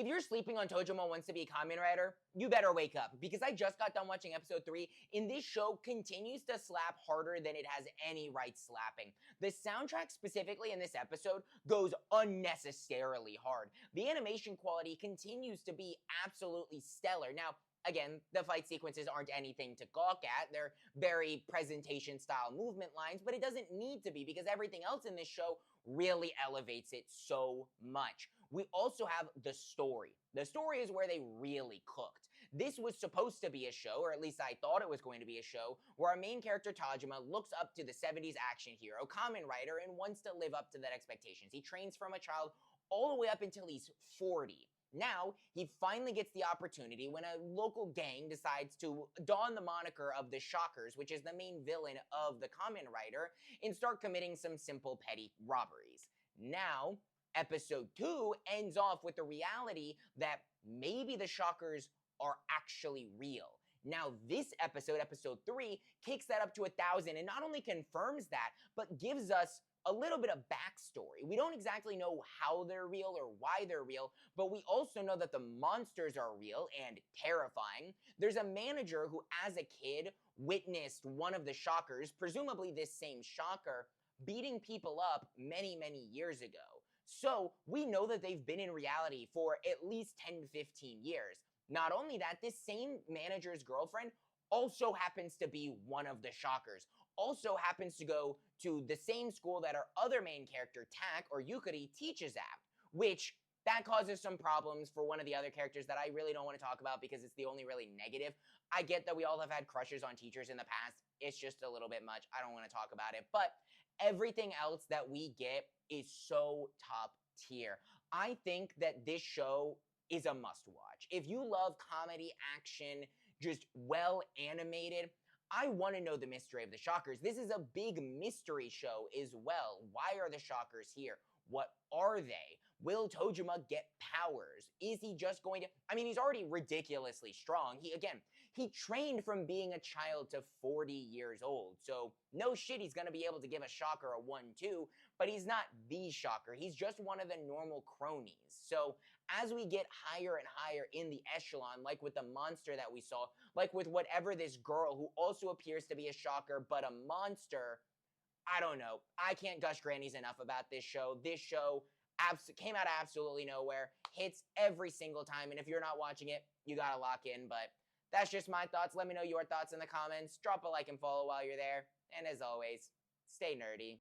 if you're sleeping on Tojima Wants to be a Kamen Rider, you better wake up, because I just got done watching episode 3, and this show continues to slap harder than it has any right slapping. The soundtrack specifically in this episode goes unnecessarily hard. The animation quality continues to be absolutely stellar. Now, again, the fight sequences aren't anything to gawk at. They're very presentation-style movement lines, but it doesn't need to be, because everything else in this show really elevates it so much. We also have the story. The story is where they really cooked. This was supposed to be a show, or at least I thought it was going to be a show, where our main character Tojima looks up to the 70s action hero, Kamen Rider, and wants to live up to that expectations. He trains from a child all the way up until he's 40. Now, he finally gets the opportunity when a local gang decides to don the moniker of the Shockers, which is the main villain of the Kamen Rider, and start committing some simple petty robberies. Now, episode 2 ends off with the reality that maybe the Shockers are actually real. Now, this episode, episode 3, kicks that up to 1,000 and not only confirms that, but gives us a little bit of backstory. We don't exactly know how they're real or why they're real, but we also know that the monsters are real and terrifying. There's a manager who, as a kid, witnessed one of the Shockers, presumably this same Shocker, beating people up many, many years ago. So we know that they've been in reality for at least 10 to 15 years. Not only that, this same manager's girlfriend also happens to be one of the Shockers, also happens to go to the same school that our other main character, Tak, or Yukari, teaches at, which that causes some problems for one of the other characters that I really don't want to talk about because it's the only really negative. I get that we all have had crushes on teachers in the past. It's just a little bit much. I don't want to talk about it. But everything else that we get is so top tier. I think that this show is a must watch. If you love comedy, action, just well animated, I want to know the mystery of the Shockers. This is a big mystery show as well. Why are the Shockers here? What are they? Will Tojima get powers? Is he just going to... I mean, he's already ridiculously strong. He trained from being a child to 40 years old. So, no shit, he's going to be able to give a Shocker a 1-2, but he's not the Shocker. He's just one of the normal cronies. So, as we get higher and higher in the echelon, like with the monster that we saw, like with whatever this girl who also appears to be a Shocker, but a monster, I don't know. I can't gush grannies enough about this show. This show came out of absolutely nowhere, hits every single time, and if you're not watching it, you gotta lock in, but that's just my thoughts. Let me know your thoughts in the comments. Drop a like and follow while you're there, and as always, stay nerdy.